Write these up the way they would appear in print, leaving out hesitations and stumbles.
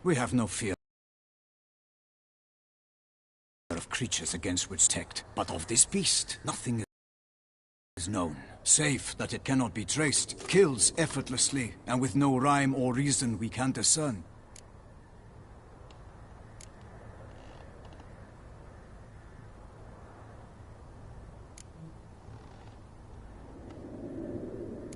We have no fear of creatures against which detect, but of this beast, nothing is known, save that it cannot be traced, kills effortlessly, and with no rhyme or reason we can discern.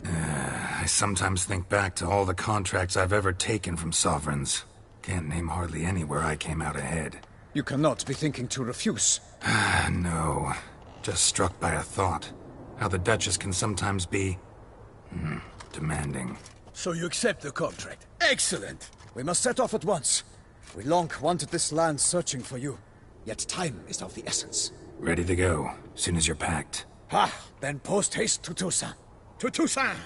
I sometimes think back to all the contracts I've ever taken from sovereigns. Can't name hardly any where I came out ahead. You cannot be thinking to refuse. No. Just struck by a thought. How the Duchess can sometimes be... demanding. So you accept the contract? Excellent! We must set off at once. We long wanted this land searching for you. Yet time is of the essence. Ready to go, soon as you're packed. Then post haste to Toussaint. To Toussaint!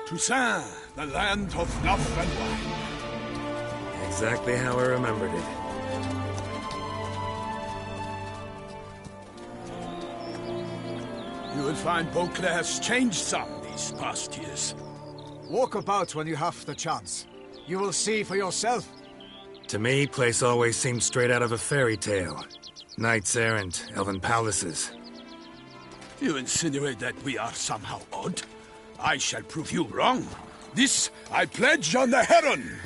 Toussaint, the land of love and wine. Exactly how I remembered it. You will find Beauclair has changed some these past years. Walk about when you have the chance. You will see for yourself. To me, place always seemed straight out of a fairy tale. Knights errant, elven palaces. You insinuate that we are somehow odd? I shall prove you wrong. This I pledge on the Heron.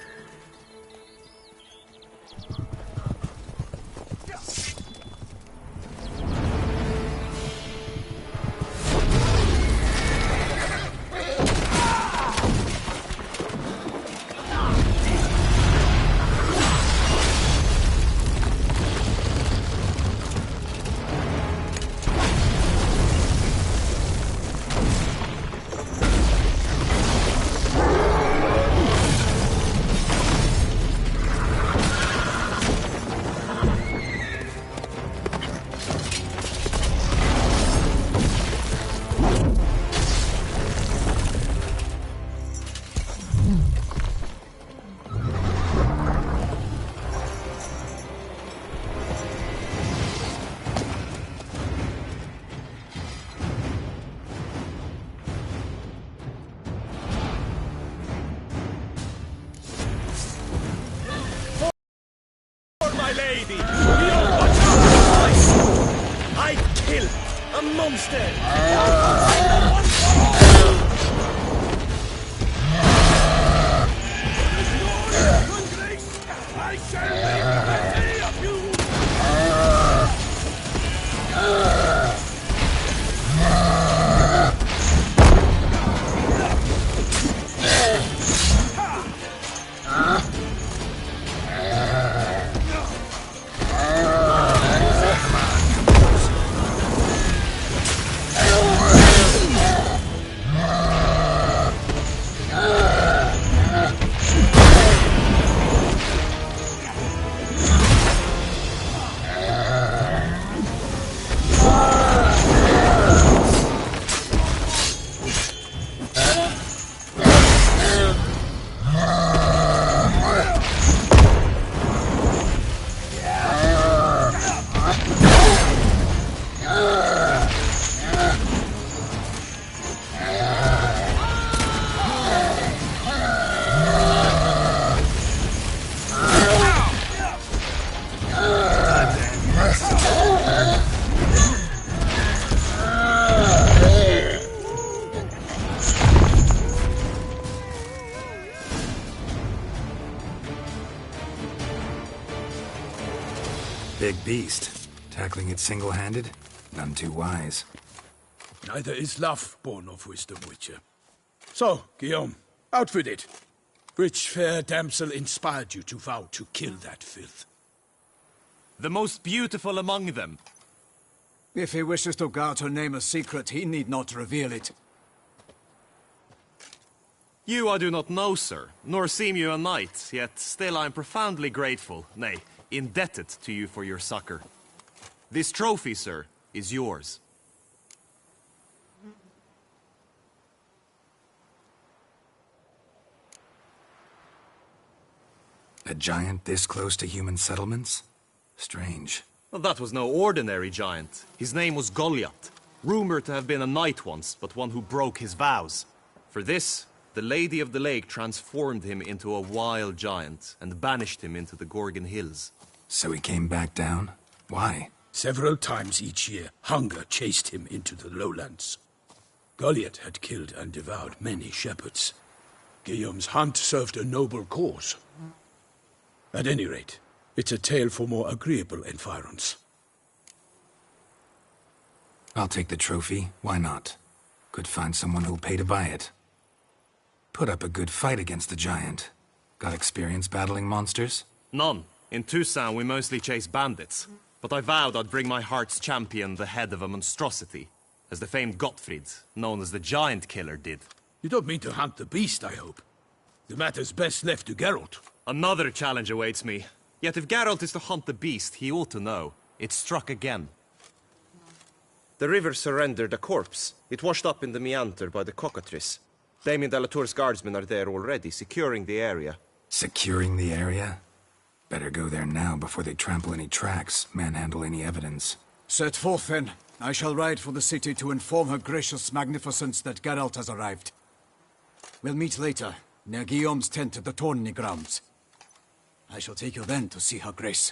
big beast. Tackling it single-handed? None too wise. Neither is love born of wisdom, Witcher. So, Guillaume, out with it. Which fair damsel inspired you to vow to kill that filth? The most beautiful among them. If he wishes to guard her name a secret, he need not reveal it. You I do not know, sir, nor seem you a knight, yet still I am profoundly grateful, nay, indebted to you for your succor. This trophy, sir, is yours. A giant this close to human settlements? Strange. Well, that was no ordinary giant. His name was Goliath, rumored to have been a knight once, but one who broke his vows. For this, the Lady of the Lake transformed him into a wild giant and banished him into the Gorgon Hills. So he came back down? Why? Several times each year, hunger chased him into the lowlands. Goliath had killed and devoured many shepherds. Guillaume's hunt served a noble cause. At any rate, it's a tale for more agreeable environs. I'll take the trophy. Why not? Could find someone who'll pay to buy it. Put up a good fight against the giant. Got experience battling monsters? None. In Toussaint we mostly chase bandits. But I vowed I'd bring my heart's champion the head of a monstrosity, as the famed Gottfried, known as the Giant Killer, did. You don't mean to hunt the beast, I hope. The matter's best left to Geralt. Another challenge awaits me. Yet if Geralt is to hunt the beast, he ought to know. It struck again. The river surrendered a corpse. It washed up in the meander by the cockatrice. Damien de la Tour's guardsmen are there already, securing the area. Securing the area? Better go there now before they trample any tracks, manhandle any evidence. Set forth, then. I shall ride for the city to inform her gracious magnificence that Geralt has arrived. We'll meet later, near Guillaume's tent at the tourney grounds. I shall take you then to see her grace.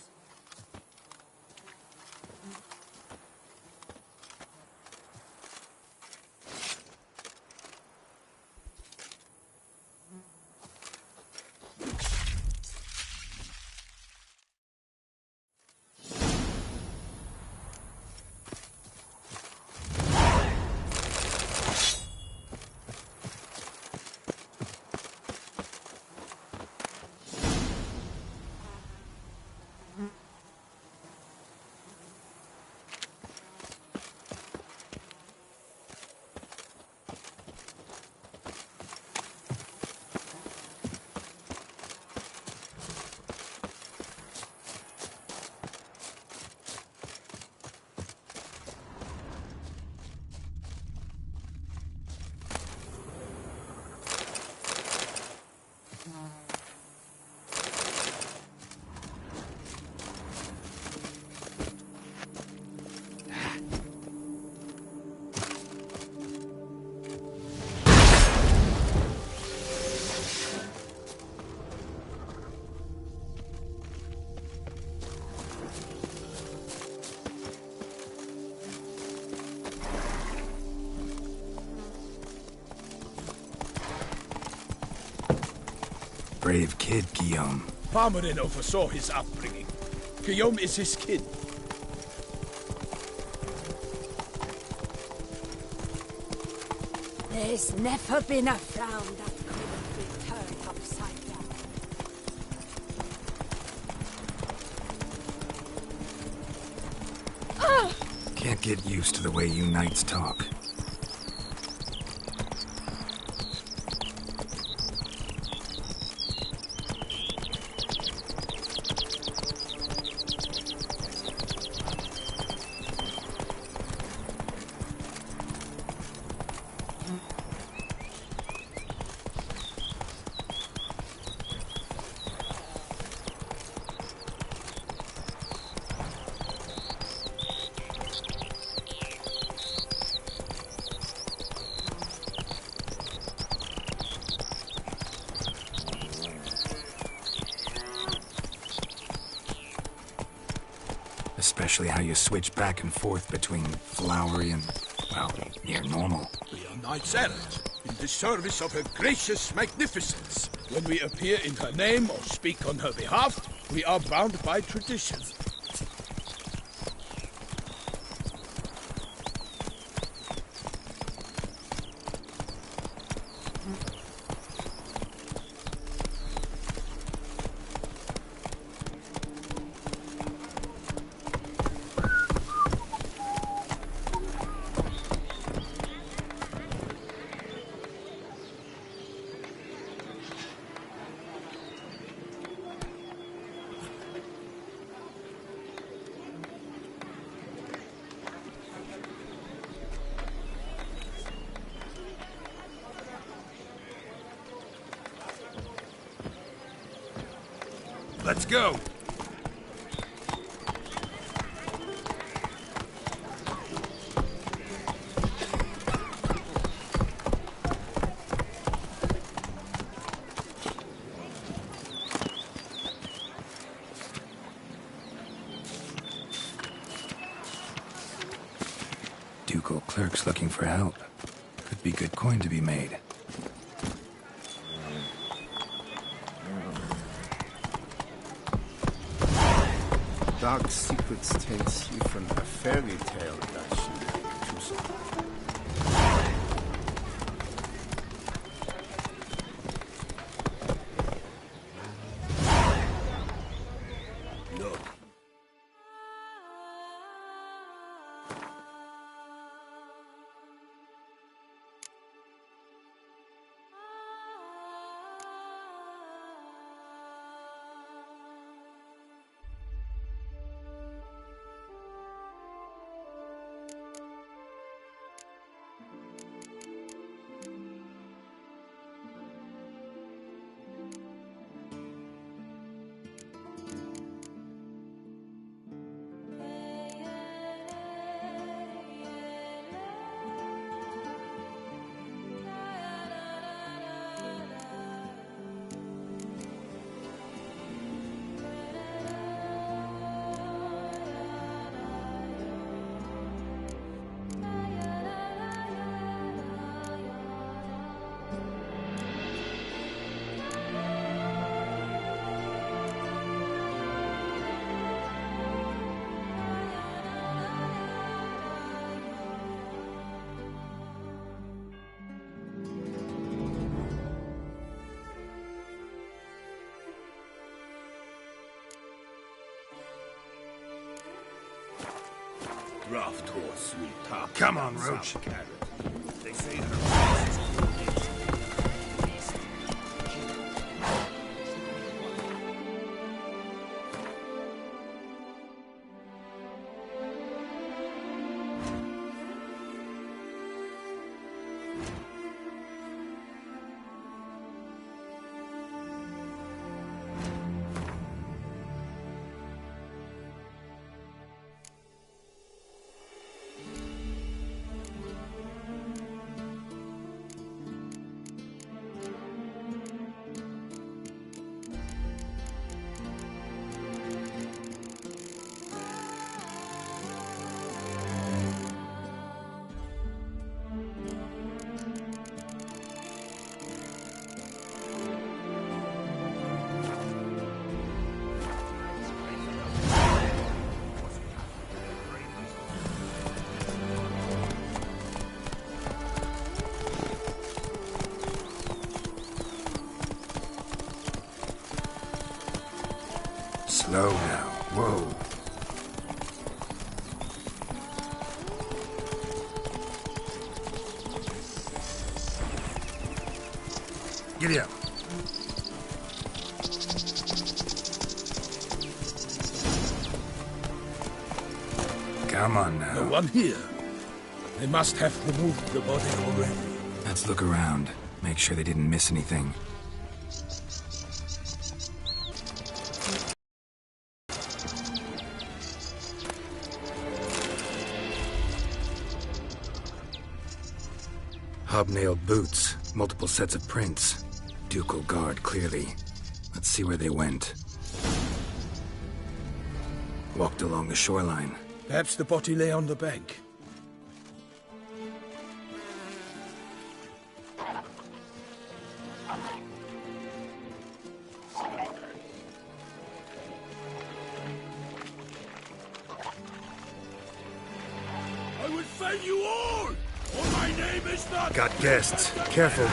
Brave kid, Guillaume. Parmarin oversaw his upbringing. Guillaume is his kin. There's never been a frown that couldn't be turned upside down. Can't get used to the way you knights talk. Especially how you switch back and forth between flowery and, well, near normal. We are knights errant, in the service of her gracious magnificence. When we appear in her name or speak on her behalf, we are bound by tradition. Let's go. Ducal clerks looking for help. Could be good coin to be made. Dark secrets takes you from a fairy tale, lascia. Look. Rough horse, sweet top. Come on, Roach. They say her Slow now. Whoa. Giddy up. Come on now. No one here. They must have removed the body already. Let's look around. Make sure they didn't miss anything. Hobnailed boots, multiple sets of prints. Ducal guard, clearly. Let's see where they went. Walked along the shoreline. Perhaps the body lay on the bank. I will fail you all! Or my name is not... Got guests. Careful.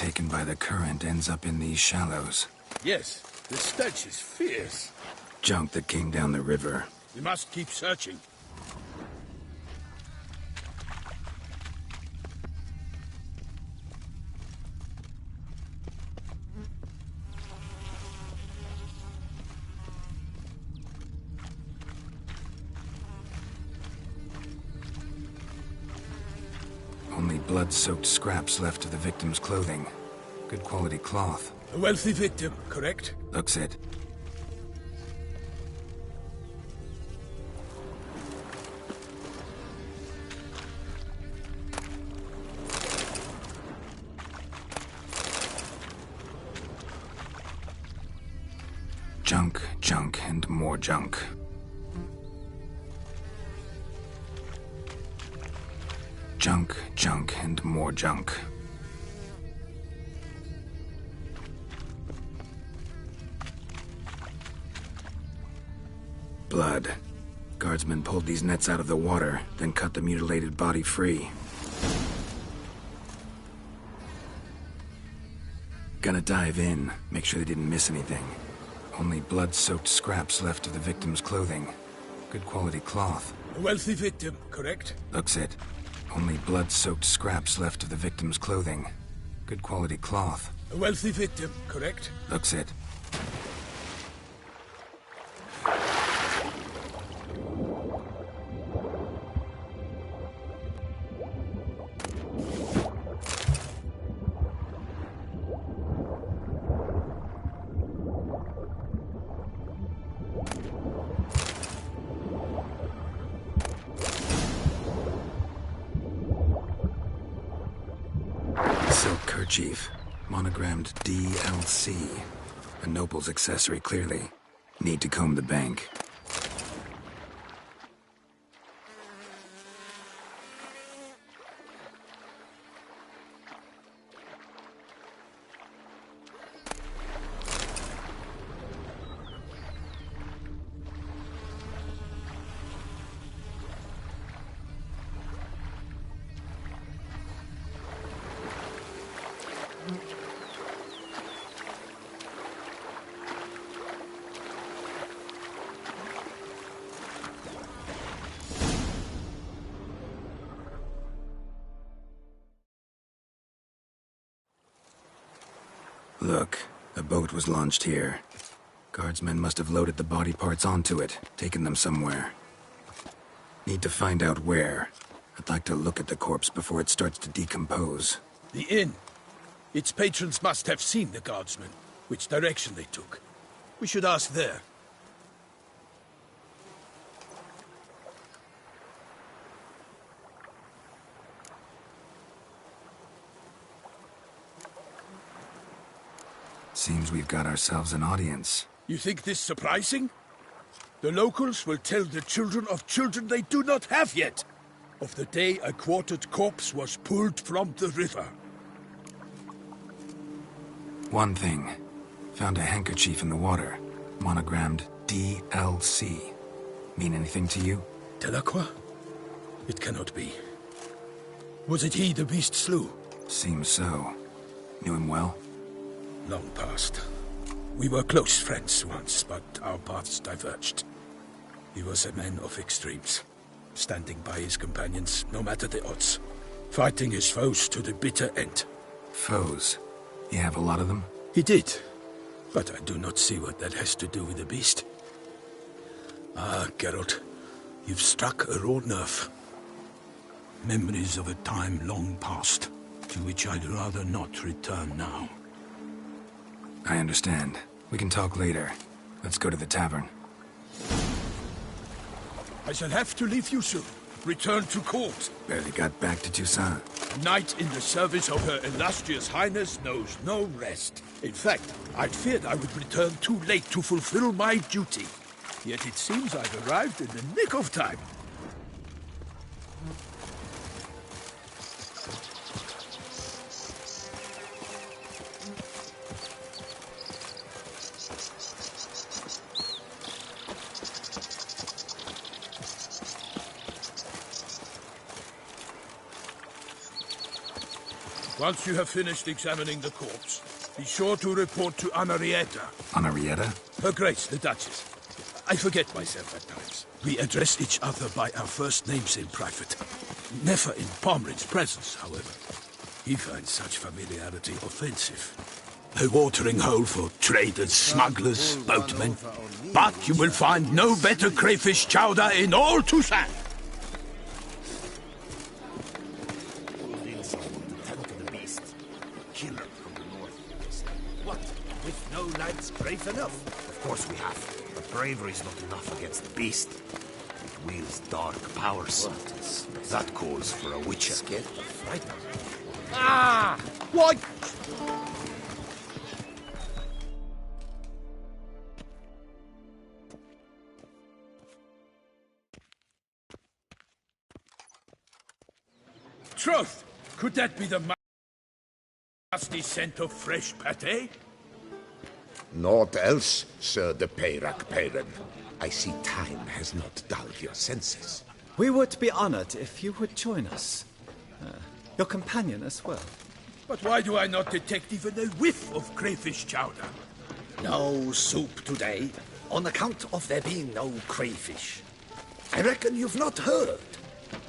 taken by the current ends up in these shallows. Yes, the stench is fierce. Junk that came down the river. We must keep searching. Only blood-soaked scraps left of the victim's clothing. Good quality cloth. A wealthy victim, correct? Looks it. Junk, junk, and more junk. Junk, junk, and more junk. Blood. Guardsmen pulled these nets out of the water, then cut the mutilated body free. Gonna dive in, make sure they didn't miss anything. Only blood-soaked scraps left of the victim's clothing. Good quality cloth. A wealthy victim, correct? Looks it. Only blood-soaked scraps left of the victim's clothing. Good quality cloth. A wealthy victim, correct? Looks it. Silk kerchief, monogrammed DLC. A noble's accessory, clearly. Need to comb the bank. Look, a boat was launched here. Guardsmen must have loaded the body parts onto it, taken them somewhere. Need to find out where. I'd like to look at the corpse before it starts to decompose. The inn. Its patrons must have seen the guardsmen, which direction they took. We should ask there. Seems we've got ourselves an audience. You think this surprising? The locals will tell the children of children they do not have yet, of the day a quartered corpse was pulled from the river. One thing. Found a handkerchief in the water. Monogrammed DLC. Mean anything to you? Delacroix? It cannot be. Was it he the beast slew? Seems so. Knew him well? Long past. We were close friends once, but our paths diverged. He was a man of extremes, standing by his companions no matter the odds, fighting his foes to the bitter end. Foes? You have a lot of them? He did, but I do not see what that has to do with the beast. Ah, Geralt, you've struck a raw nerve. Memories of a time long past, to which I'd rather not return now. I understand. We can talk later. Let's go to the tavern. I shall have to leave you soon. Return to court. Barely got back to Toussaint. A knight in the service of Her Illustrious Highness knows no rest. In fact, I'd feared I would return too late to fulfill my duty. Yet it seems I've arrived in the nick of time. Once you have finished examining the corpse, be sure to report to Henrietta. Henrietta? Her Grace, the Duchess. I forget myself at times. We address each other by our first names in private. Never in Pomrin's presence, however. He finds such familiarity offensive. A watering hole for traders, smugglers, boatmen. But you will find no better crayfish chowder in all Toussaint. Killer from the north. What? With no knights brave enough? Of course we have. But bravery is not enough against the beast. It wields dark powers. That calls for a witcher. Scared of fright. Ah! What? Troth! Could that be the musty scent of fresh pâté? Naught else, Sir de Peyrac-Peyren. I see time has not dulled your senses. We would be honored if you would join us. Your companion as well. But why do I not detect even a whiff of crayfish chowder? No soup today, on account of there being no crayfish. I reckon you've not heard,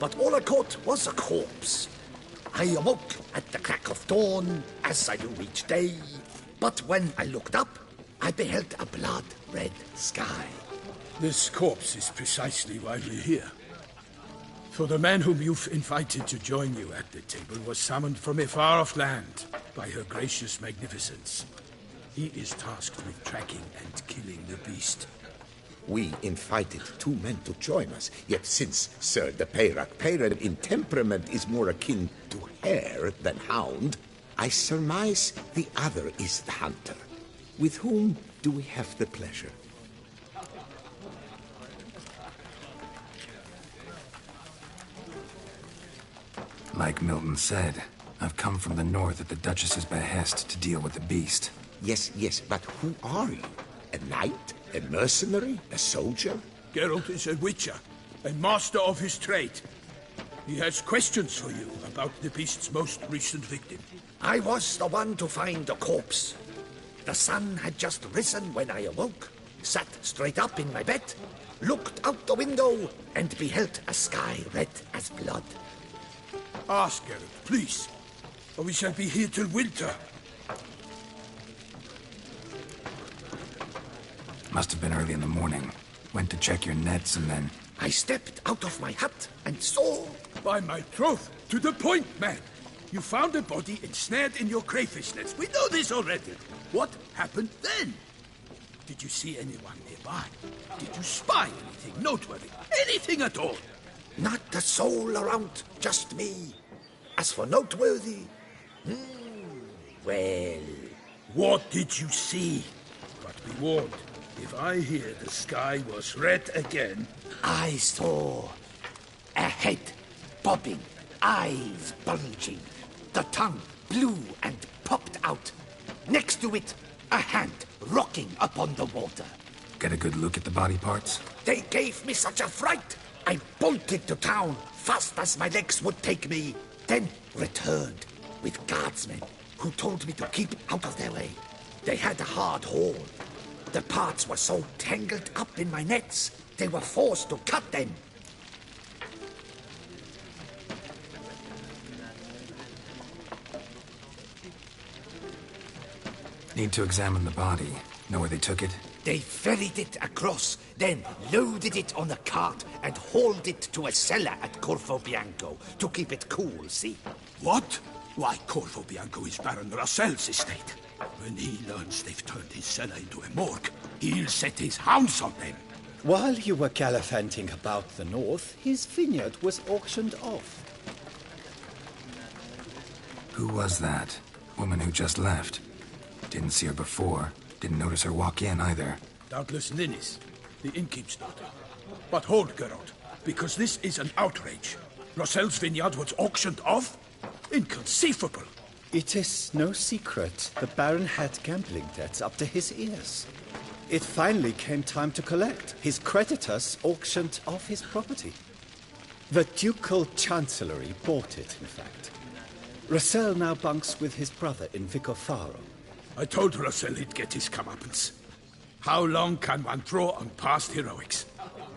but all I caught was a corpse. I awoke at the crack of dawn, as I do each day. But when I looked up, I beheld a blood-red sky. This corpse is precisely why we're here. For the man whom you've invited to join you at the table was summoned from a far-off land by her gracious magnificence. He is tasked with tracking and killing the beast. We invited two men to join us, yet since Sir de Peyrac-Peyren in temperament is more akin to hare than hound, I surmise the other is the hunter. With whom do we have the pleasure? Like Milton said, I've come from the north at the Duchess's behest to deal with the beast. Yes, but who are you? A knight? A mercenary? A soldier? Geralt is a witcher, a master of his trade. He has questions for you about the beast's most recent victim. I was the one to find the corpse. The sun had just risen when I awoke, sat straight up in my bed, looked out the window, and beheld a sky red as blood. Ask, Geralt, please, or we shall be here till winter. Must have been early in the morning. Went to check your nets and then... I stepped out of my hut and saw... By my troth, to the point, man. You found a body ensnared in your crayfish nets. We know this already. What happened then? Did you see anyone nearby? Did you spy anything noteworthy? Anything at all? Not a soul around, just me. As for noteworthy... well... What did you see? But be warned, if I hear the sky was red again... I saw a head bobbing, eyes bulging, the tongue blue and popped out. Next to it, a hand rocking upon the water. Get a good look at the body parts? They gave me such a fright. I bolted to town fast as my legs would take me, then returned with guardsmen who told me to keep out of their way. They had a hard haul. The parts were so tangled up in my nets, they were forced to cut them. Need to examine the body. Know where they took it? They ferried it across, then loaded it on a cart and hauled it to a cellar at Corvo Bianco to keep it cool, see? What? Why, Corvo Bianco is Baron Russell's estate. When he learns they've turned his cellar into a morgue, he'll set his hounds on them. While you were gallivanting about the north, his vineyard was auctioned off. Who was that? Woman who just left. Didn't see her before. Didn't notice her walk in either. Doubtless Ninnis, the innkeep's daughter. But hold, Geralt, because this is an outrage. Russell's vineyard was auctioned off? Inconceivable. It is no secret the Baron had gambling debts up to his ears. It finally came time to collect. His creditors auctioned off his property. The Ducal Chancellery bought it, in fact. Russell now bunks with his brother in Vicofaro. I told Russell he'd get his comeuppance. How long can one draw on past heroics?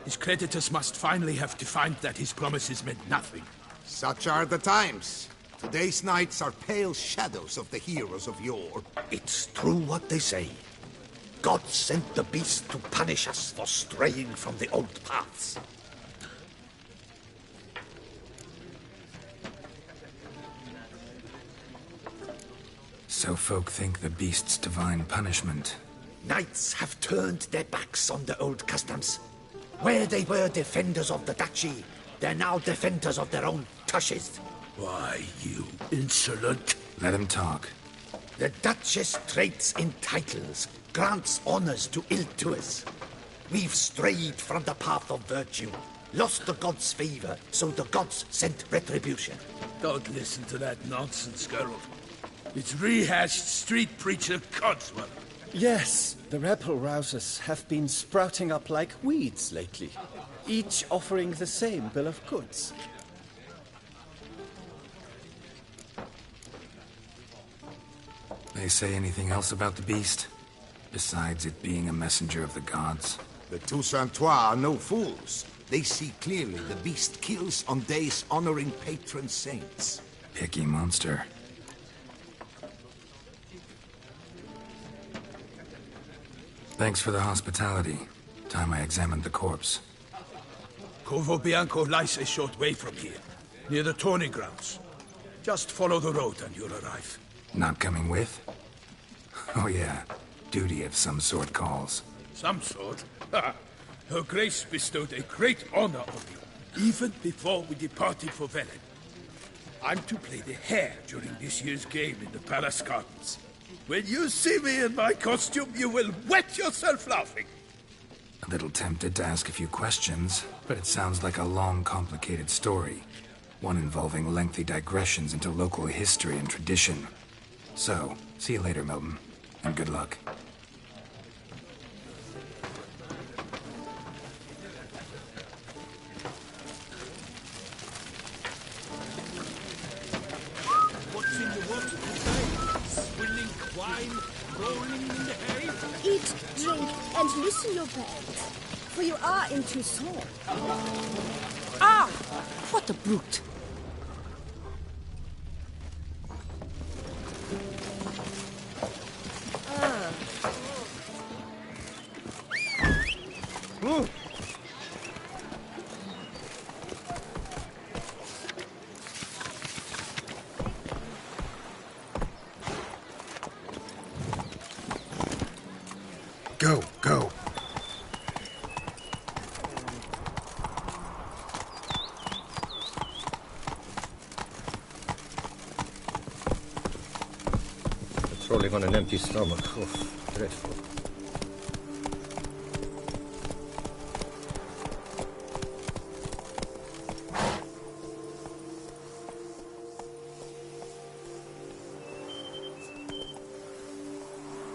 His creditors must finally have defined that his promises meant nothing. Such are the times. Today's knights are pale shadows of the heroes of yore. It's true what they say. God sent the beast to punish us for straying from the old paths. So folk think the beast's divine punishment. Knights have turned their backs on the old customs. Where they were defenders of the duchy, they're now defenders of their own tushes. Why, you insolent... Let him talk. The Duchess trades in titles, grants honors to ill-doers. We've strayed from the path of virtue, lost the gods' favor, so the gods sent retribution. Don't listen to that nonsense, Geralt. It's rehashed street preacher Codswell. Yes, the rebel rousers have been sprouting up like weeds lately, each offering the same bill of goods. They say anything else about the beast? Besides it being a messenger of the gods? The Toussaintois are no fools. They see clearly the beast kills on days honoring patron saints. Picky monster. Thanks for the hospitality. Time I examined the corpse. Corvo Bianco lies a short way from here, near the tourney grounds. Just follow the road and you'll arrive. Not coming with? Oh yeah, duty of some sort calls. Some sort? Her Grace bestowed a great honor on me, even before we departed for Velen. I'm to play the hare during this year's game in the palace gardens. When you see me in my costume, you will wet yourself laughing. A little tempted to ask a few questions, but it sounds like a long, complicated story. One involving lengthy digressions into local history and tradition. So, see you later, Milton, and good luck. What's in the water today? Swilling wine, rolling in the hay? Eat, drink, and loosen your belt, for you are in Toussaint. Ah! What a brute! Go, go. Patrolling on an empty stomach. Oh, dreadful.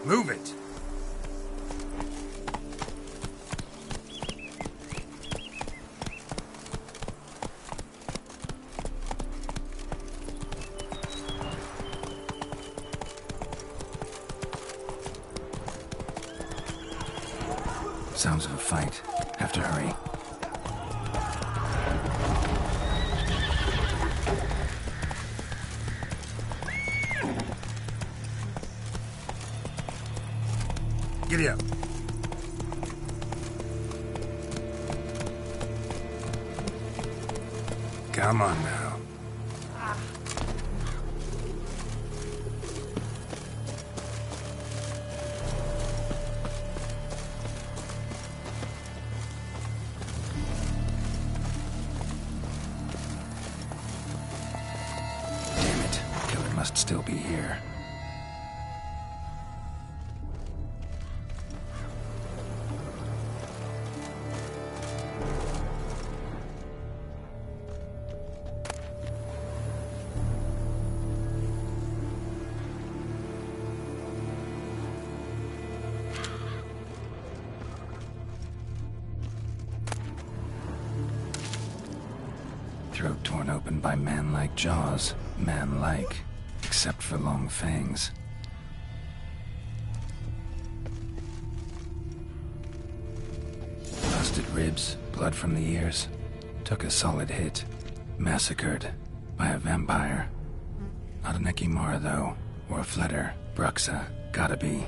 Move it. Sounds of a fight. Have to hurry. Giddy up. Come on now. Damn it. Killer must still be here. Throat torn open by man-like jaws. Man-like, except for long fangs. Busted ribs, blood from the ears. Took a solid hit. Massacred by a vampire. Not an Ekimara, though, or a Fletter. Bruxa. Gotta be.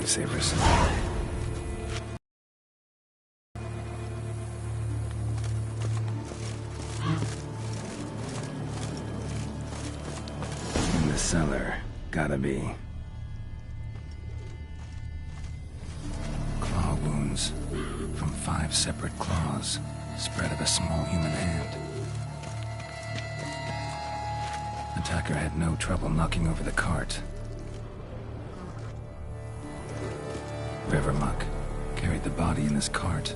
lifesavers. In the cellar, gotta be. Claw wounds from 5 separate claws, spread of a small human hand. Attacker had no trouble knocking over the cart. River muck carried the body in his cart.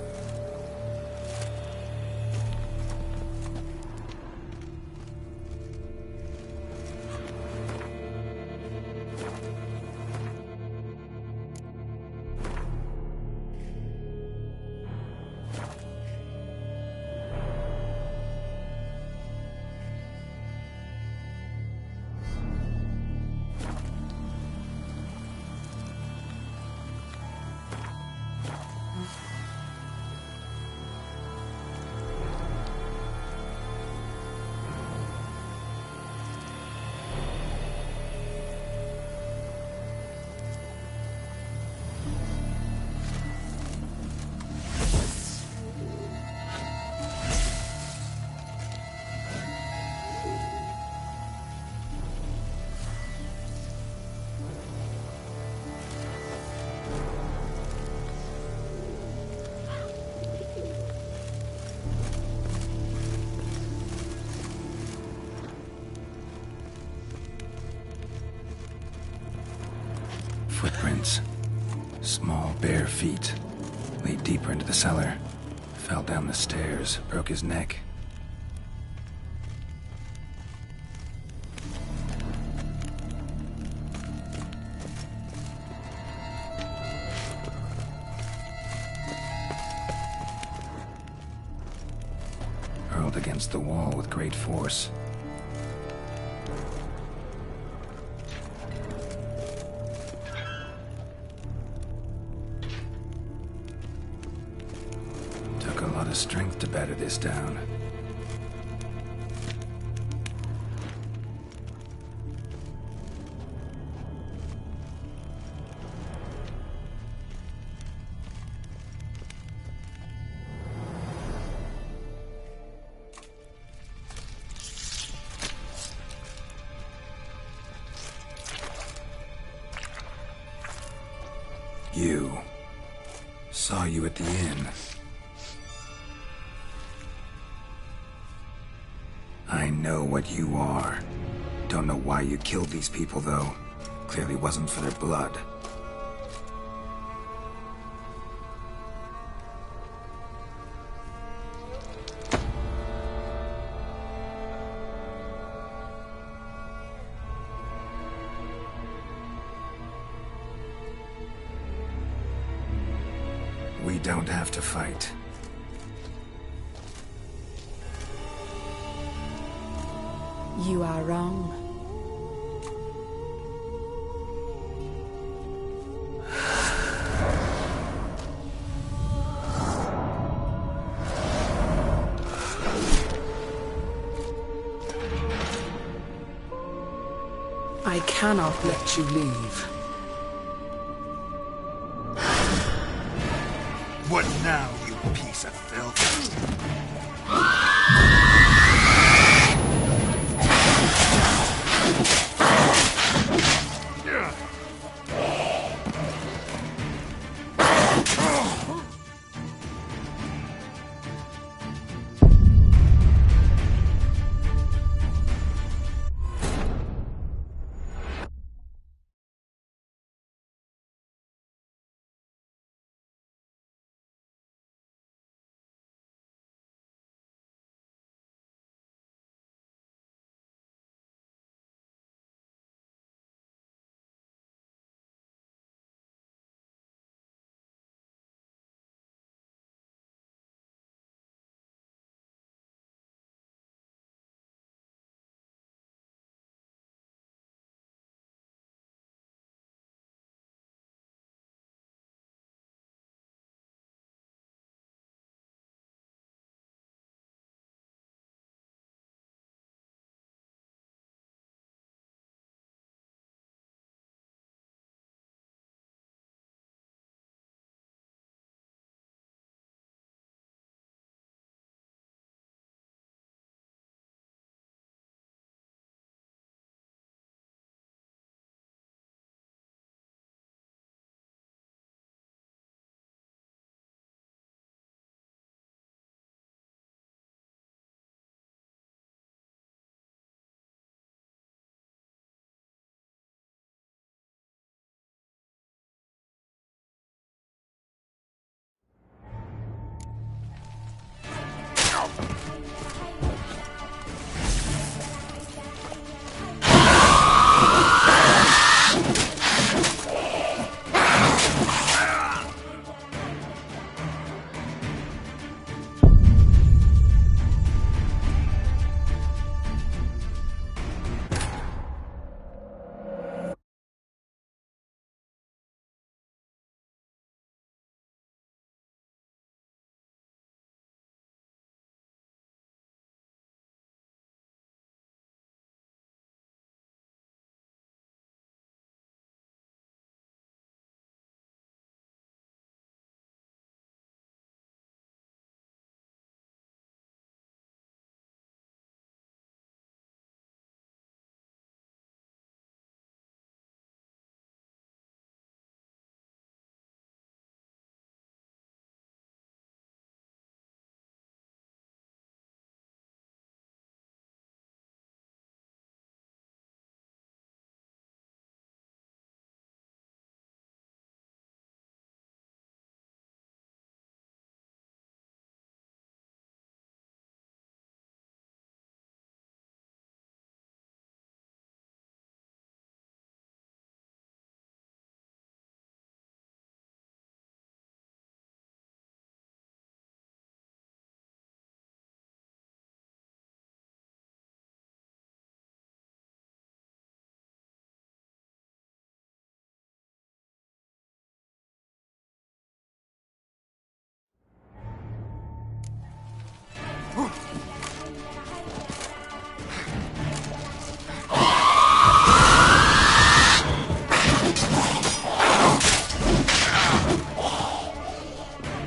Footprints. Small, bare feet. Lead deeper into the cellar. Fell down the stairs, broke his neck. Hurled against the wall with great force. Strength to batter this down. You. Saw you at the inn. I know what you are. Don't know why you killed these people, though. Clearly wasn't for their blood. We don't have to fight. You are wrong. I cannot let you leave. What now, you piece of filth?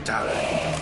Die.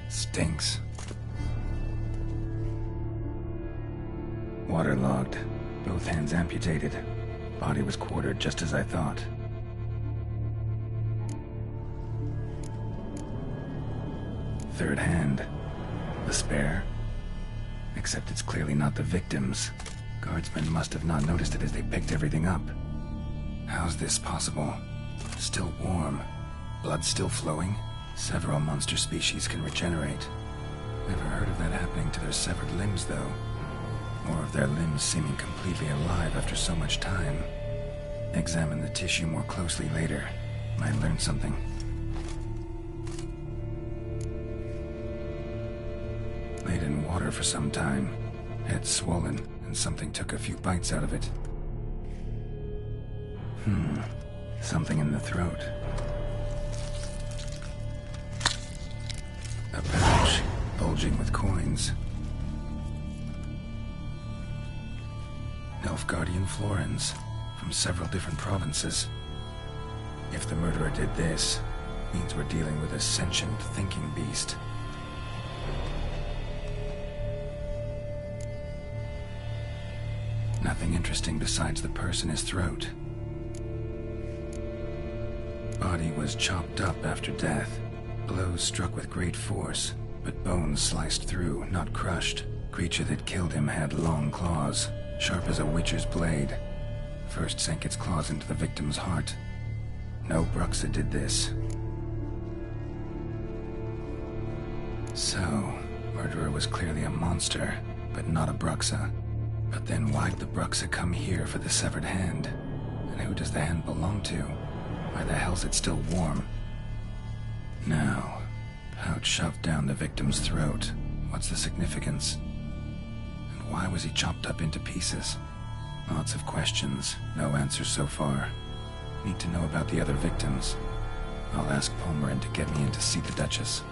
Stinks. Waterlogged. Both hands amputated. Body was quartered just as I thought. Third hand. The spare? Except it's clearly not the victim's. Guardsmen must have not noticed it as they picked everything up. How's this possible? Still warm. Blood still flowing? Several monster species can regenerate. Never heard of that happening to their severed limbs, though. Or of their limbs seeming completely alive after so much time. Examine the tissue more closely later. Might learn something. Laid in water for some time. Head swollen, and something took a few bites out of it. Something in the throat. A pouch, bulging with coins. Nilfgaardian florins, from several different provinces. If the murderer did this, means we're dealing with a sentient, thinking beast. Nothing interesting besides the purse in his throat. Body was chopped up after death. Blows struck with great force, but bones sliced through, not crushed. Creature that killed him had long claws, sharp as a witcher's blade. First sank its claws into the victim's heart. No Bruxa did this. So, murderer was clearly a monster, but not a Bruxa. But then why'd the Bruxa come here for the severed hand? And who does the hand belong to? Why the hell's it still warm? Now, pouch shoved down the victim's throat. What's the significance? And why was he chopped up into pieces? Lots of questions, no answers so far. Need to know about the other victims. I'll ask Palmerin to get me in to see the Duchess.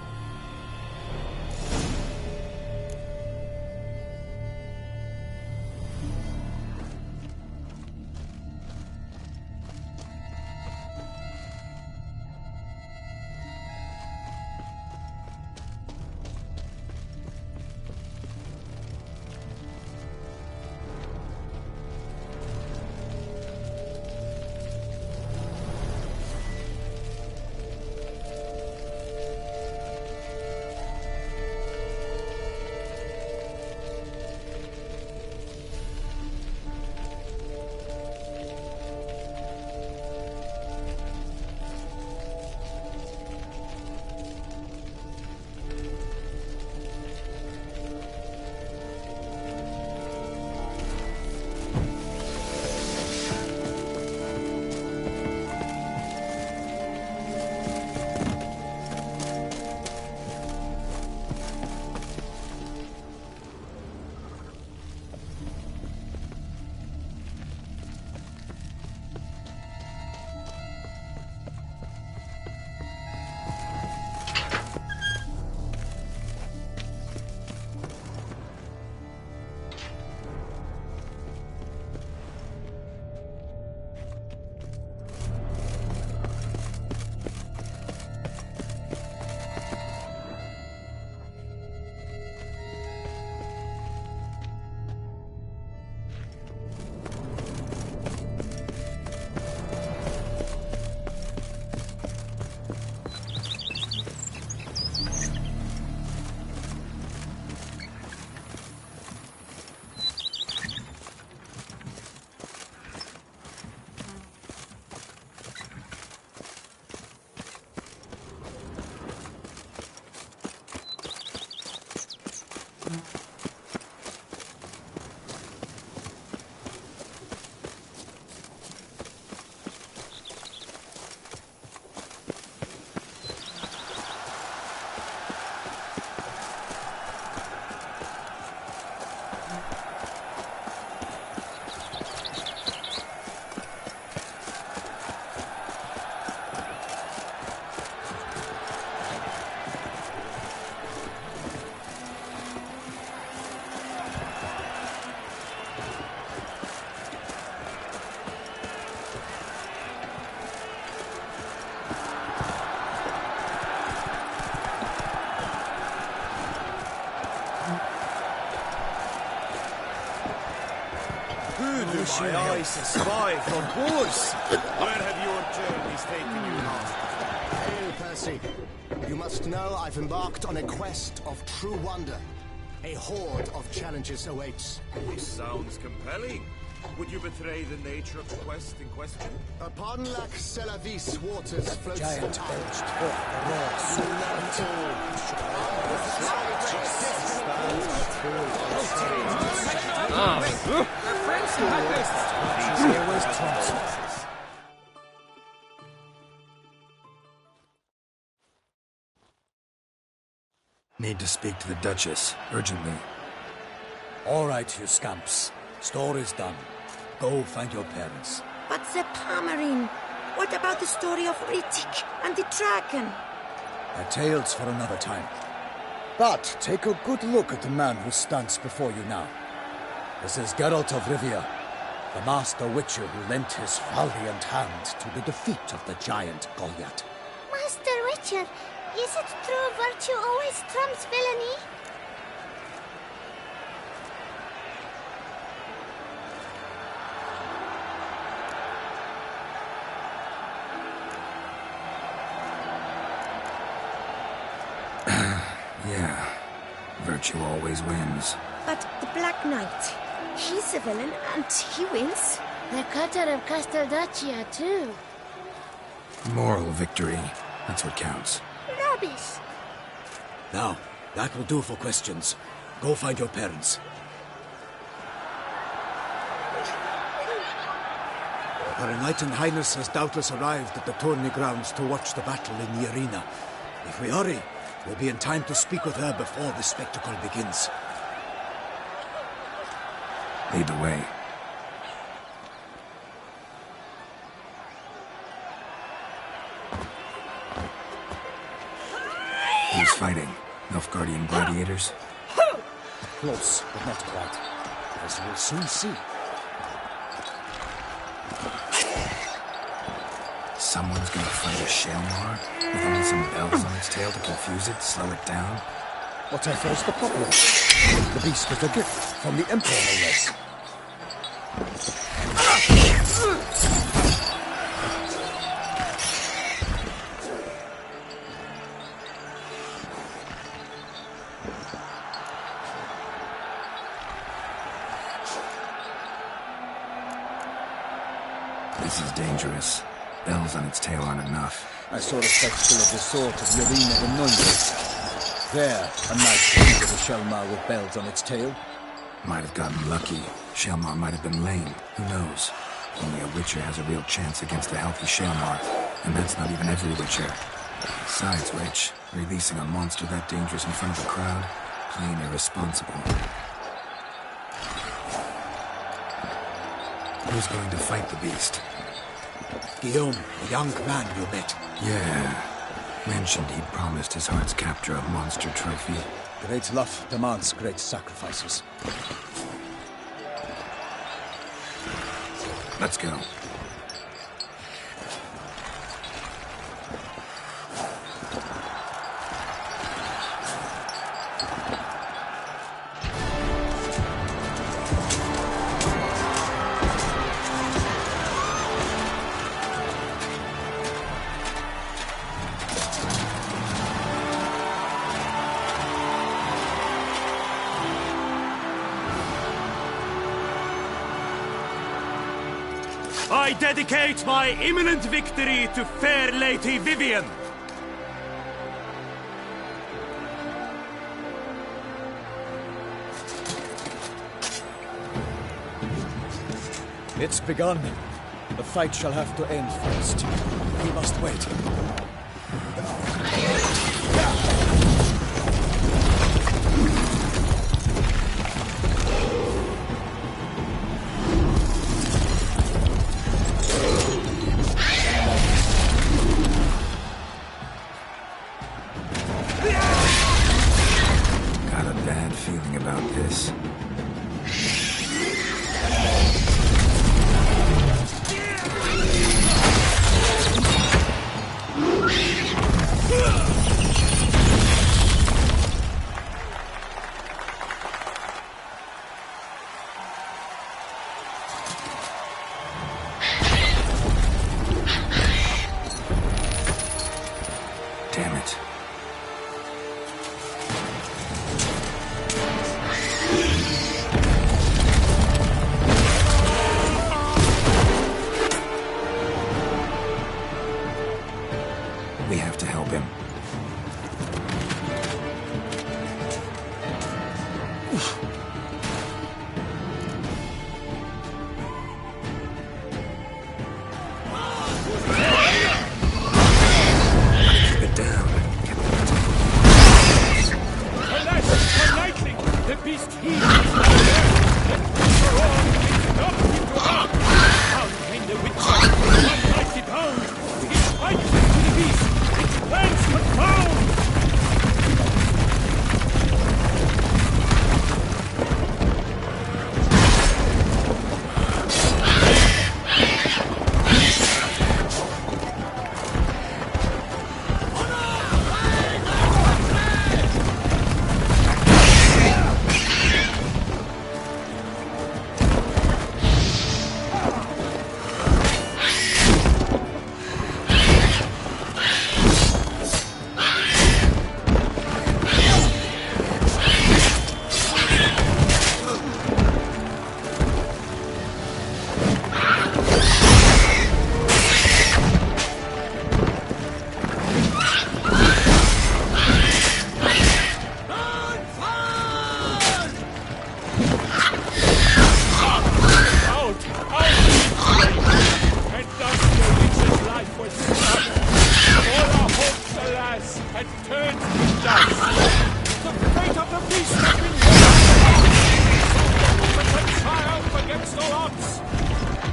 wish my eyes to spy from Boers. Where have your journeys taken you, Master? Hail, Percy. You must know I've embarked on a quest of true wonder. A horde of challenges awaits. This sounds compelling. Would you betray the nature of the quest in question? Upon Lac Selavis waters floats Giant belched forth the raw These always trumps. Need to speak to the Duchess, urgently. All right, you scamps. Story's done. Go find your parents. But the Pomerine, what about the story of Ritik and the dragon? They're tales for another time. But take a good look at the man who stands before you now. This is Geralt of Rivia, the master witcher who lent his valiant hand to the defeat of the giant Goliath. Master Witcher, is it true virtue always trumps villainy? Yeah, virtue always wins. But the Black Knight, he's a villain and he wins. The cutter of Casteldaccia, too. Moral victory, that's what counts. Rubbish. Now, that will do for questions. Go find your parents. Her Enlightened Highness has doubtless arrived at the tourney grounds to watch the battle in the arena. If we hurry, we'll be in time to speak with her before the spectacle begins. Lead the way. Who's fighting? Nilfgaardian gladiators? Close, but not quite. As you will soon see. Someone's gonna fight a Shelmar with only some bells on its tail to confuse it, slow it down? Whatever is the problem? The beast is a gift from the Emperor, no less. This is dangerous. Bells on its tail aren't enough. I saw a spectacle of the sort of the arena in Nunez. There, a knight came with a Shelmar with bells on its tail. Might have gotten lucky. Shelmar might have been lame. Who knows? Only a Witcher has a real chance against a healthy Shelmar. And that's not even every Witcher. Besides which, releasing a monster that dangerous in front of a crowd? Plain irresponsible. Who's going to fight the beast? Guillaume, the young man you met. Yeah. Mentioned he'd promised his heart's capture a monster trophy. Great love demands great sacrifices. Let's go. I dedicate my imminent victory to fair Lady Vivian. It's begun. The fight shall have to end first. We must wait. Got a bad feeling about this.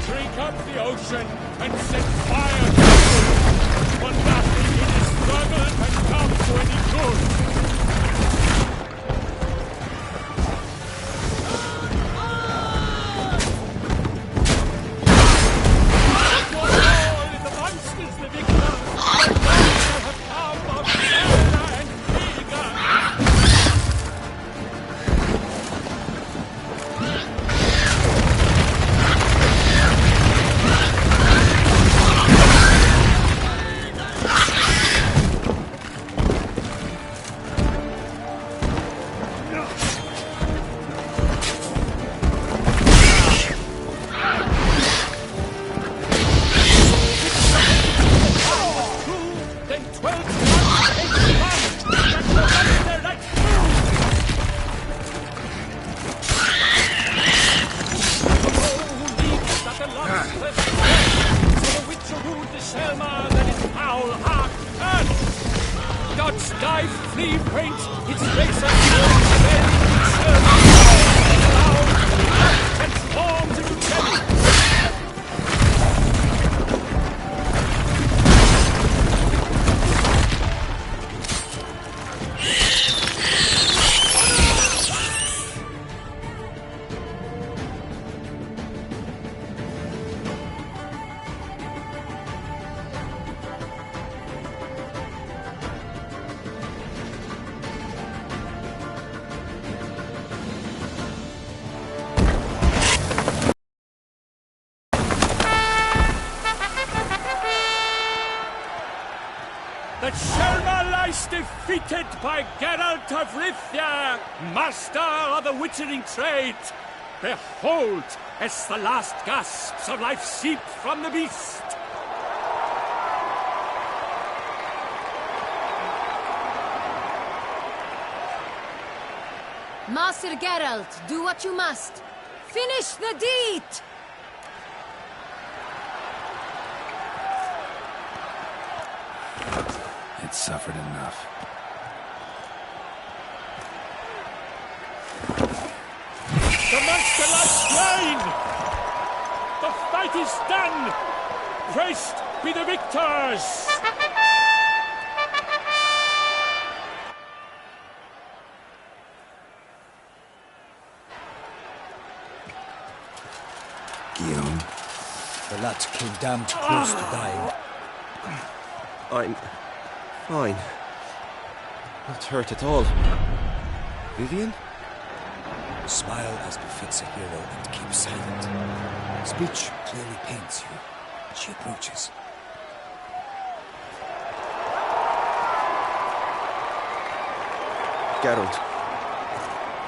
drink up the ocean and set fire to it. For nothing in this struggle can come to any good. Defeated by Geralt of Rivia, master of the witchering trade. Behold, as the last gasps of life seep from the beast. Master Geralt, do what you must. Finish the deed! It suffered enough. The monster lies slain! The fight is done! Praised be the victors! Guillaume? The lad came damned close to dying. I'm fine. Not hurt at all. Vivian? Smile as befits a hero and keep silent. Speech clearly pains you. She approaches. Geralt,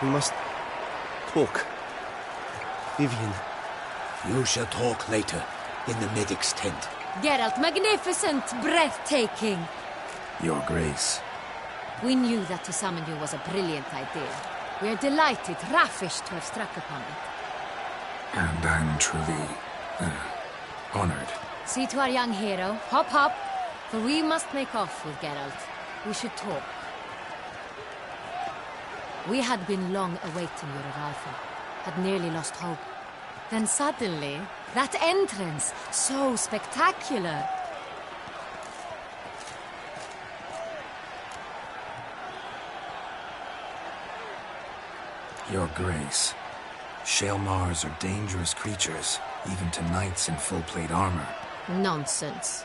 we must talk. Vivian. You shall talk later, in the medic's tent. Geralt, magnificent, breathtaking. Your Grace. We knew that to summon you was a brilliant idea. We are delighted, ravished to have struck upon it. And I'm truly honored. See to our young hero. Hop, hop. For we must make off with Geralt. We should talk. We had been long awaiting your arrival. Had nearly lost hope. Then suddenly, that entrance, so spectacular. Your Grace. Shaelmars are dangerous creatures, even to knights in full-plate armor. Nonsense.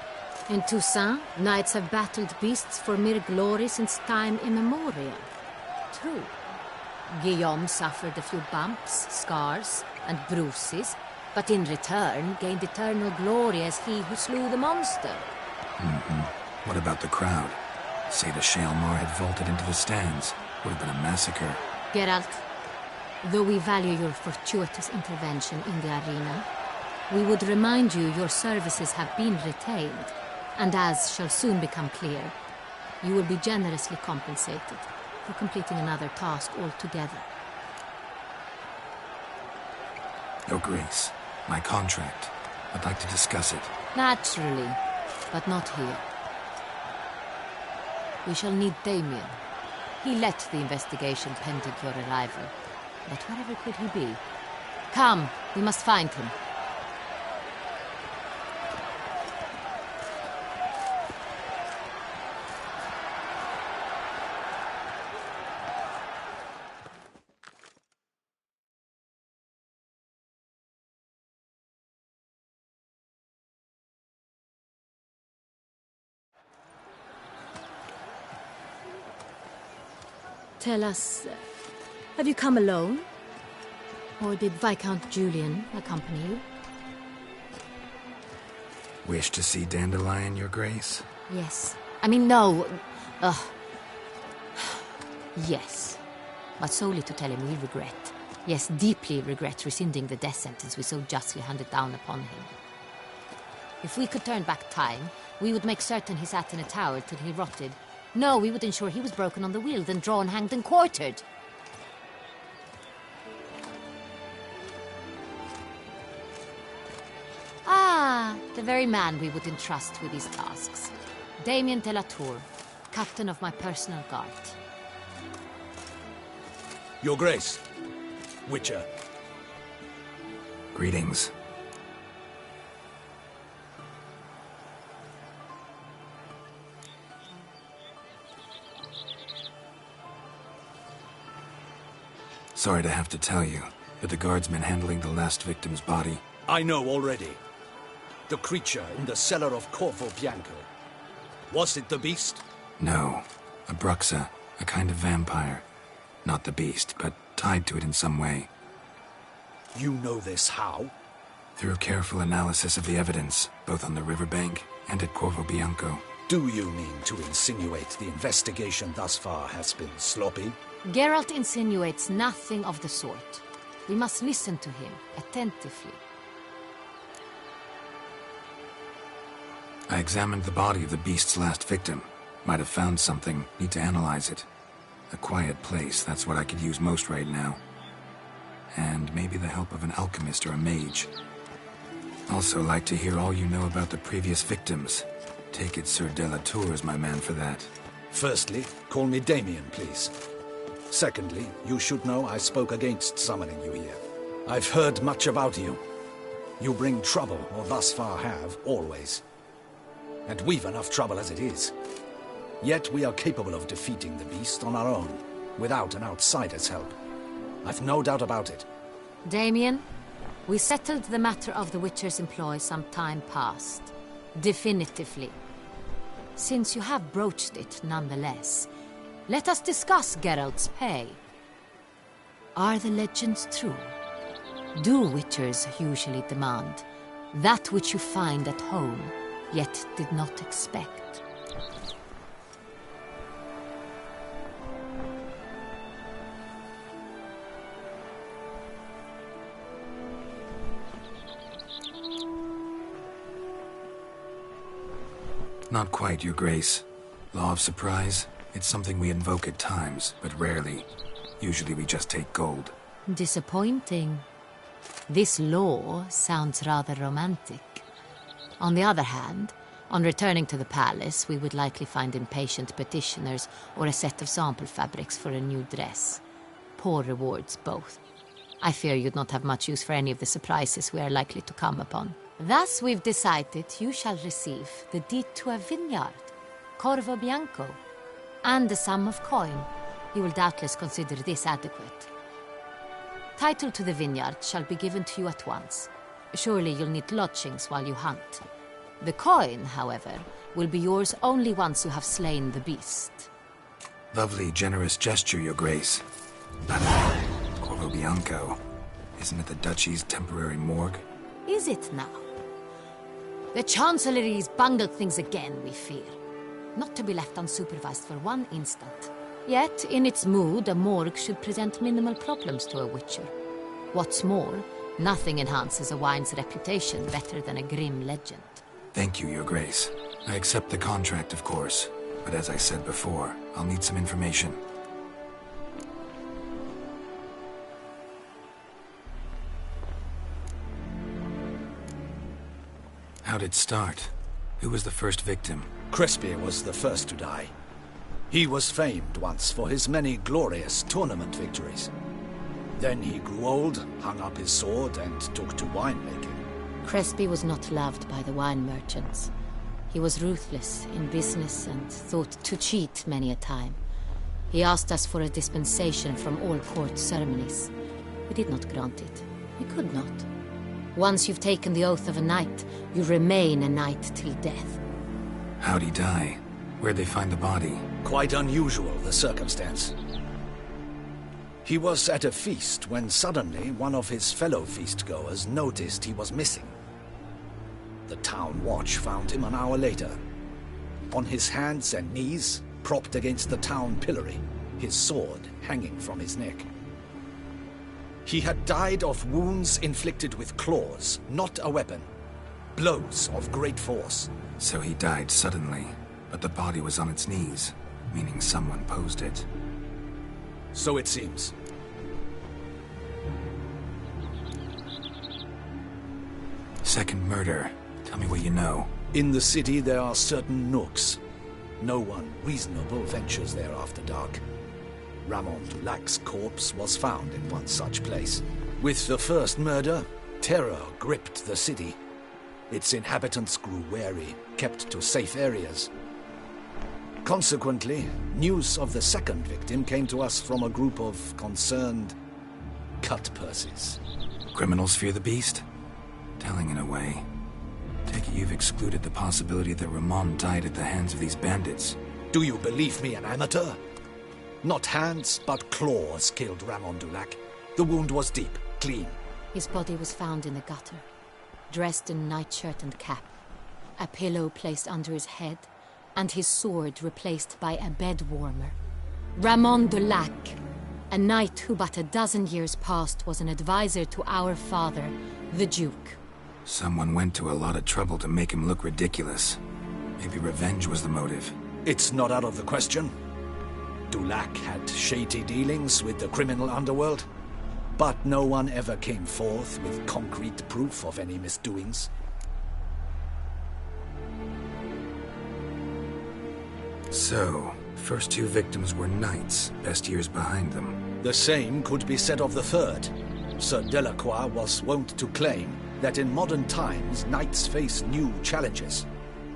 In Toussaint, knights have battled beasts for mere glory since time immemorial. True. Guillaume suffered a few bumps, scars, and bruises, but in return gained eternal glory as he who slew the monster. What about the crowd? Say the Shaelmar had vaulted into the stands. Would have been a massacre. Geralt, though we value your fortuitous intervention in the arena, we would remind you your services have been retained, and as shall soon become clear, you will be generously compensated for completing another task altogether. Your Grace, my contract. I'd like to discuss it. Naturally, but not here. We shall need Damien. He led the investigation pending your arrival. But wherever could he be? Come, we must find him. Tell us, have you come alone? Or did Viscount Julian accompany you? Wish to see Dandelion, Your Grace? Yes. I mean, no. Yes. But solely to tell him we regret. Yes, deeply regret rescinding the death sentence we so justly handed down upon him. If we could turn back time, we would make certain he sat in a tower till he rotted. No, we would ensure he was broken on the wheel, then drawn, hanged, and quartered. Ah, the very man we would entrust with these tasks. Damien de la Tour, captain of my personal guard. Your Grace. Witcher. Greetings. Sorry to have to tell you, but the guardsmen handling the last victim's body... I know already. The creature in the cellar of Corvo Bianco. Was it the beast? No. A bruxa, a kind of vampire. Not the beast, but tied to it in some way. You know this how? Through careful analysis of the evidence, both on the riverbank and at Corvo Bianco. Do you mean to insinuate the investigation thus far has been sloppy? Geralt insinuates nothing of the sort. We must listen to him attentively. I examined the body of the beast's last victim. Might have found something, need to analyze it. A quiet place, that's what I could use most right now. And maybe the help of an alchemist or a mage. Also like to hear all you know about the previous victims. Take it Sir de la Tour is my man for that. Firstly, call me Damien, please. Secondly, you should know I spoke against summoning you here. I've heard much about you. You bring trouble, or thus far have, always. And we've enough trouble as it is. Yet we are capable of defeating the beast on our own, without an outsider's help. I've no doubt about it. Damien, we settled the matter of the Witcher's employ some time past. Definitively. Since you have broached it nonetheless, let us discuss Geralt's pay. Are the legends true? Do Witchers usually demand that which you find at home, yet did not expect? Not quite, Your Grace. Law of surprise, it's something we invoke at times, but rarely. Usually we just take gold. Disappointing. This law sounds rather romantic. On the other hand, on returning to the palace, we would likely find impatient petitioners or a set of sample fabrics for a new dress. Poor rewards, both. I fear you'd not have much use for any of the surprises we are likely to come upon. Thus we've decided you shall receive the deed to a vineyard, Corvo Bianco, and the sum of coin. You will doubtless consider this adequate. Title to the vineyard shall be given to you at once. Surely you'll need lodgings while you hunt. The coin, however, will be yours only once you have slain the beast. Lovely, generous gesture, Your Grace. But Corvo Bianco, isn't it the Duchy's temporary morgue? Is it now? The Chancellery's bungled things again, we fear. Not to be left unsupervised for one instant. Yet, in its mood, a morgue should present minimal problems to a Witcher. What's more, nothing enhances a wine's reputation better than a grim legend. Thank you, Your Grace. I accept the contract, of course. But as I said before, I'll need some information. How'd it start? Who was the first victim? Crespi was the first to die. He was famed once for his many glorious tournament victories. Then he grew old, hung up his sword, and took to winemaking. Crespi was not loved by the wine merchants. He was ruthless in business and thought to cheat many a time. He asked us for a dispensation from all court ceremonies. We did not grant it. We could not. Once you've taken the oath of a knight, you remain a knight till death. How'd he die? Where'd they find the body? Quite unusual, the circumstance. He was at a feast when suddenly one of his fellow feastgoers noticed he was missing. The town watch found him an hour later, on his hands and knees, propped against the town pillory, his sword hanging from his neck. He had died of wounds inflicted with claws, not a weapon. Blows of great force. So he died suddenly, but the body was on its knees, meaning someone posed it. So it seems. Second murder. Tell me what you know. In the city there are certain nooks. No one reasonable ventures there after dark. Ramon Dulac's corpse was found in one such place. With the first murder, terror gripped the city. Its inhabitants grew wary, kept to safe areas. Consequently, news of the second victim came to us from a group of concerned cut-purses. Criminals fear the beast? Telling in a way. Take it you've excluded the possibility that Ramon died at the hands of these bandits. Do you believe me an amateur? Not hands, but claws killed Ramon Dulac. The wound was deep, clean. His body was found in the gutter, dressed in nightshirt and cap, a pillow placed under his head, and his sword replaced by a bed warmer. Ramon Dulac, a knight who but a dozen years past was an advisor to our father, the Duke. Someone went to a lot of trouble to make him look ridiculous. Maybe revenge was the motive. It's not out of the question. Dulac had shady dealings with the criminal underworld, but no one ever came forth with concrete proof of any misdoings. So, first two victims were knights, best years behind them. The same could be said of the third. Sir Delacroix was wont to claim that in modern times knights face new challenges,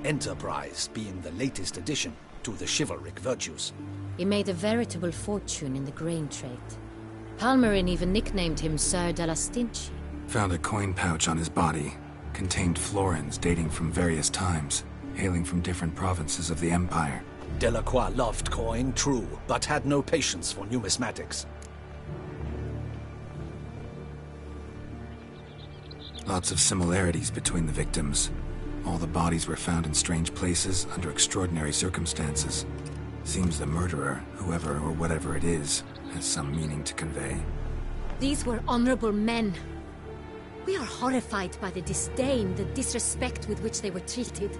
enterprise being the latest addition to the chivalric virtues. He made a veritable fortune in the grain trade. Palmerin even nicknamed him Sir della Stinci. Found a coin pouch on his body. Contained florins dating from various times, hailing from different provinces of the Empire. Delacroix loved coin, true, but had no patience for numismatics. Lots of similarities between the victims. All the bodies were found in strange places under extraordinary circumstances. Seems the murderer, whoever or whatever it is, has some meaning to convey. These were honorable men. We are horrified by the disdain, the disrespect with which they were treated.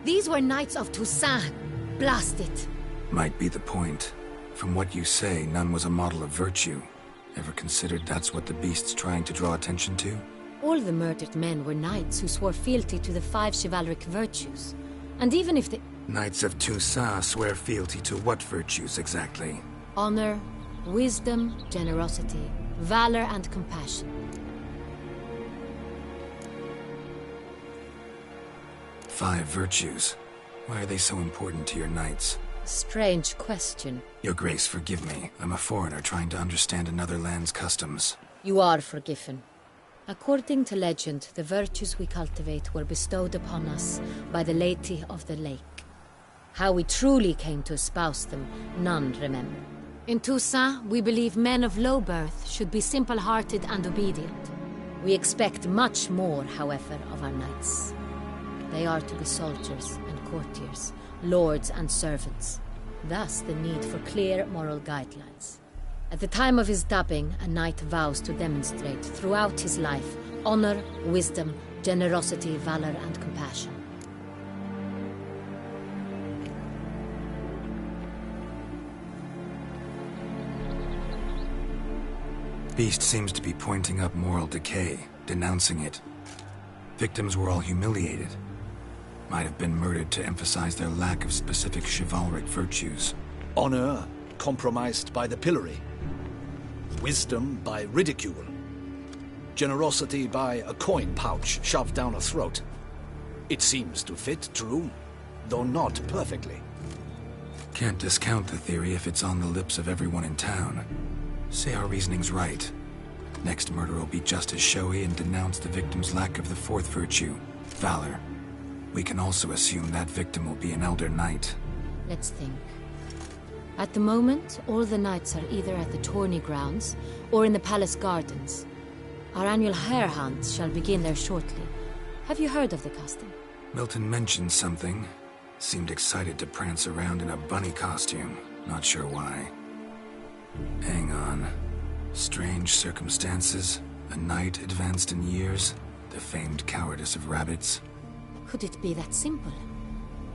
These were knights of Toussaint. Blast it. Might be the point. From what you say, none was a model of virtue. Ever considered that's what the beast's trying to draw attention to? All the murdered men were knights who swore fealty to the 5 chivalric virtues. And even if the... Knights of Toussaint swear fealty to what virtues exactly? Honor, wisdom, generosity, valor, and compassion. 5 virtues. Why are they so important to your knights? Strange question. Your Grace, forgive me. I'm a foreigner trying to understand another land's customs. You are forgiven. According to legend, the virtues we cultivate were bestowed upon us by the laity of the lake. How we truly came to espouse them, none remember. In Toussaint, we believe men of low birth should be simple-hearted and obedient. We expect much more, however, of our knights. They are to be soldiers and courtiers, lords and servants. Thus the need for clear moral guidelines. At the time of his dubbing, a knight vows to demonstrate throughout his life honor, wisdom, generosity, valor, and compassion. Beast seems to be pointing up moral decay, denouncing it. Victims were all humiliated. Might have been murdered to emphasize their lack of specific chivalric virtues. Honor compromised by the pillory. Wisdom by ridicule. Generosity by a coin pouch shoved down a throat. It seems to fit, true, though not perfectly. Can't discount the theory if it's on the lips of everyone in town. Say our reasoning's right. Next murder will be just as showy and denounce the victim's lack of the 4th virtue, valor. We can also assume that victim will be an elder knight. Let's think. At the moment, all the knights are either at the tourney grounds or in the palace gardens. Our annual hare hunt shall begin there shortly. Have you heard of the custom? Milton mentioned something. Seemed excited to prance around in a bunny costume. Not sure why. Hang on. Strange circumstances. A knight advanced in years. The famed cowardice of rabbits. Could it be that simple?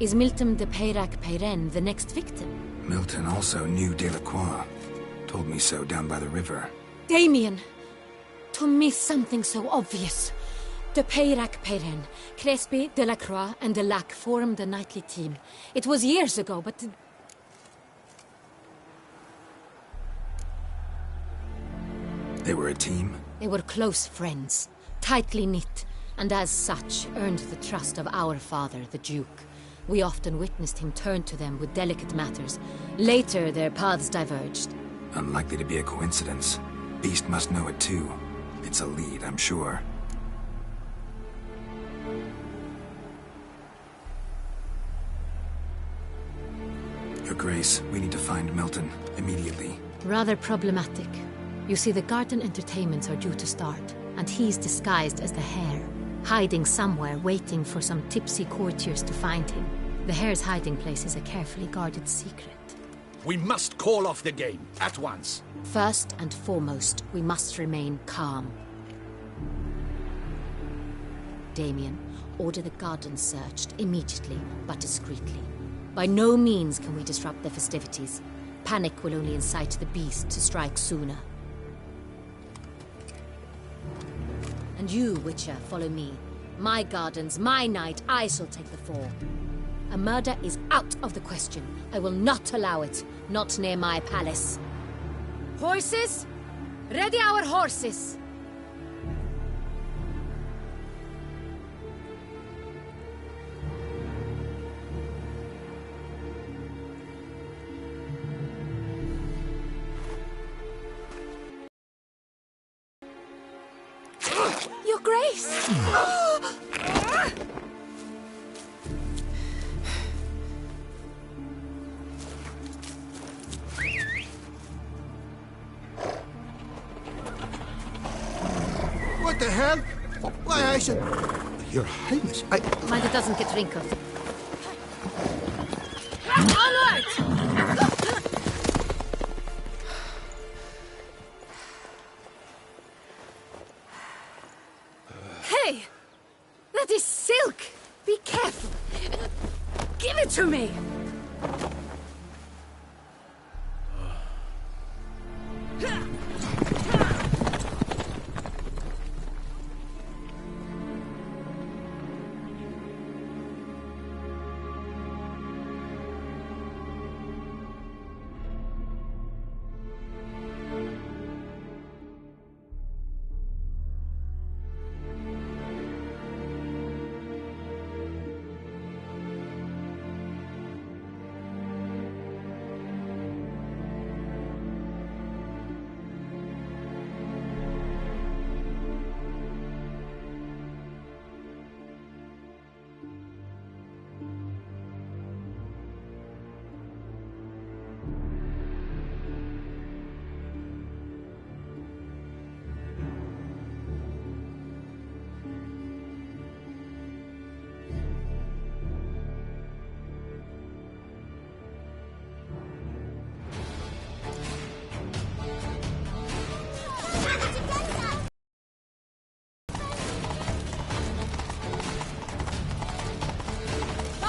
Is Milton de Peyrac-Peyren the next victim? Milton also knew Delacroix. Told me so down by the river. Damien! To miss something so obvious. De Peyrac-Peyren, Crespi, Delacroix, and Delac formed a knightly team. It was years ago, but... They were a team? They were close friends, tightly knit, and as such earned the trust of our father, the Duke. We often witnessed him turn to them with delicate matters. Later, their paths diverged. Unlikely to be a coincidence. Beast must know it too. It's a lead, I'm sure. Your Grace, we need to find Milton, immediately. Rather problematic. You see, the garden entertainments are due to start, and he's disguised as the hare, hiding somewhere, waiting for some tipsy courtiers to find him. The hare's hiding place is a carefully guarded secret. We must call off the game, at once. First and foremost, we must remain calm. Damien, order the garden searched immediately, but discreetly. By no means can we disrupt the festivities. Panic will only incite the beast to strike sooner. And you, Witcher, follow me. My gardens, my night, I shall take the fall. A murder is out of the question. I will not allow it. Not near my palace. Horses? Ready our horses! Your Grace! What the hell? Why, I should... Your Highness, Mind it doesn't get wrinkled. Onward! Hey! That is silk! Be careful! Give it to me!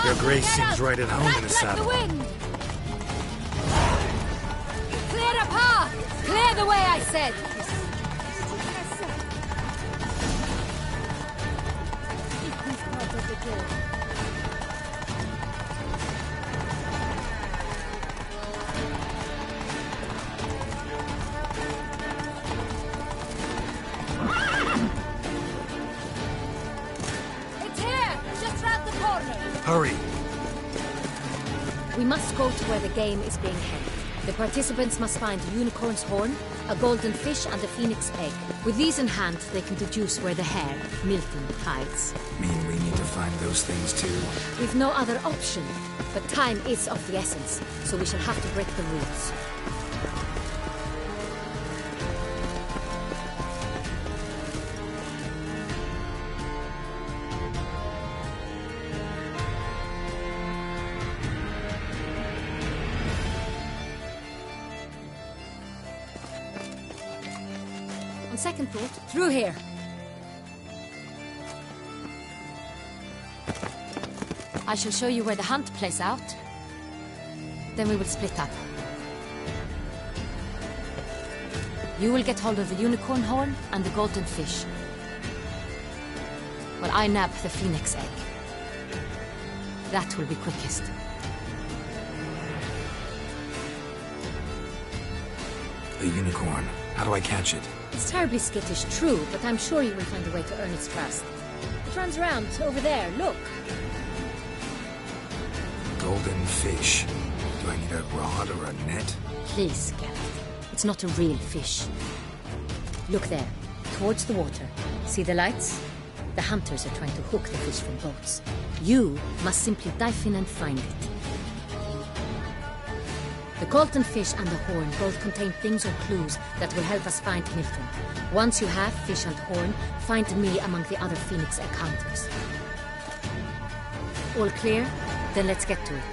Your Grace seems right at home in the saddle. Clear a path! Clear the way, I said! It's here! Just round the corner! Hurry! We must go to where the game is being held. The participants must find a unicorn's horn, a golden fish, and a phoenix egg. With these in hand, they can deduce where the hare, Milton, hides. Mean we need to find those those things too? We've no other option, but time is of the essence, so we shall have to break the rules. On second thought, through here. I shall show you where the hunt plays out. Then we will split up. You will get hold of the unicorn horn and the golden fish, while I nab the phoenix egg. That will be quickest. The unicorn. How do I catch it? It's terribly skittish, true, but I'm sure you will find a way to earn its trust. It runs around over there, look. Golden fish. Do I need a rod or a net? Please, Gareth. It's not a real fish. Look there, towards the water. See the lights? The hunters are trying to hook the fish from boats. You must simply dive in and find it. The golden fish and the horn both contain things or clues that will help us find Milton. Once you have fish and horn, find me among the other phoenix egg hunters. All clear? Then let's get to it.